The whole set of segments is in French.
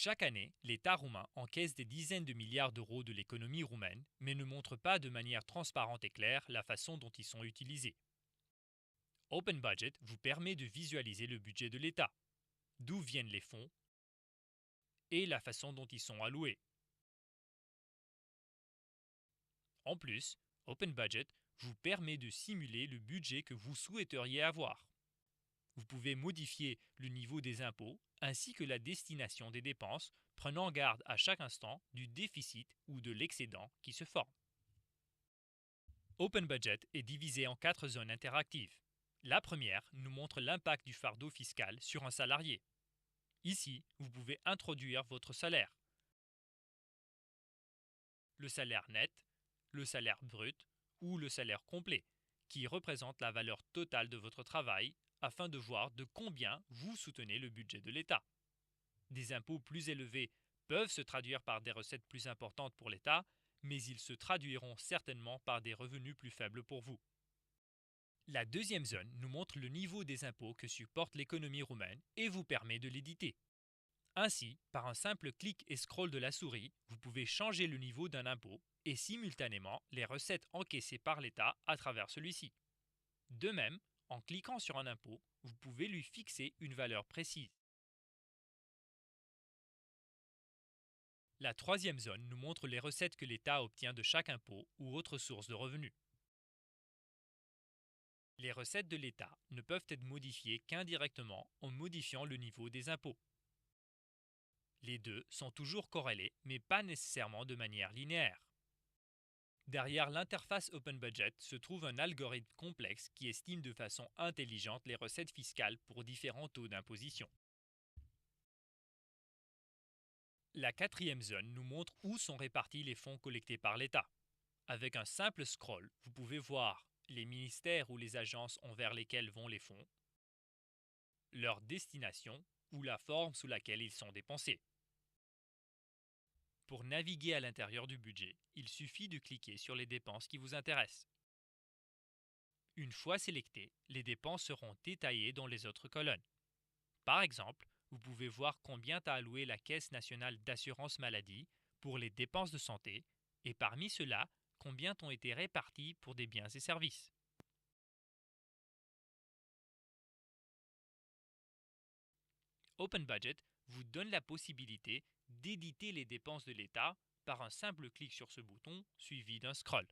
Chaque année, l'État roumain encaisse des dizaines de milliards d'euros de l'économie roumaine, mais ne montre pas de manière transparente et claire la façon dont ils sont utilisés. Open Budget vous permet de visualiser le budget de l'État, d'où viennent les fonds et la façon dont ils sont alloués. En plus, Open Budget vous permet de simuler le budget que vous souhaiteriez avoir. Vous pouvez modifier le niveau des impôts ainsi que la destination des dépenses, prenant garde à chaque instant du déficit ou de l'excédent qui se forme. Open Budget est divisé en 4 zones interactives. La première nous montre l'impact du fardeau fiscal sur un salarié. Ici, vous pouvez introduire votre salaire, le salaire net, le salaire brut ou le salaire complet, qui représente la valeur totale de votre travail, afin de voir de combien vous soutenez le budget de l'État. Des impôts plus élevés peuvent se traduire par des recettes plus importantes pour l'État, mais ils se traduiront certainement par des revenus plus faibles pour vous. La deuxième zone nous montre le niveau des impôts que supporte l'économie roumaine et vous permet de l'éditer. Ainsi, par un simple clic et scroll de la souris, vous pouvez changer le niveau d'un impôt et simultanément les recettes encaissées par l'État à travers celui-ci. De même, en cliquant sur un impôt, vous pouvez lui fixer une valeur précise. La troisième zone nous montre les recettes que l'État obtient de chaque impôt ou autre source de revenus. Les recettes de l'État ne peuvent être modifiées qu'indirectement en modifiant le niveau des impôts. Les deux sont toujours corrélés, mais pas nécessairement de manière linéaire. Derrière l'interface Open Budget se trouve un algorithme complexe qui estime de façon intelligente les recettes fiscales pour différents taux d'imposition. La quatrième zone nous montre où sont répartis les fonds collectés par l'État. Avec un simple scroll, vous pouvez voir les ministères ou les agences envers lesquels vont les fonds, leur destination ou la forme sous laquelle ils sont dépensés. Pour naviguer à l'intérieur du budget, il suffit de cliquer sur les dépenses qui vous intéressent. Une fois sélectées, les dépenses seront détaillées dans les autres colonnes. Par exemple, vous pouvez voir combien a alloué la Caisse nationale d'assurance maladie pour les dépenses de santé et parmi ceux-là, combien ont été répartis pour des biens et services. Open Budget vous donne la possibilité d'éditer les dépenses de l'État par un simple clic sur ce bouton suivi d'un scroll.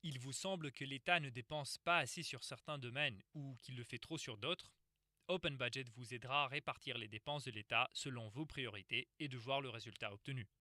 Il vous semble que l'État ne dépense pas assez sur certains domaines ou qu'il le fait trop sur d'autres? Open Budget vous aidera à répartir les dépenses de l'État selon vos priorités et de voir le résultat obtenu.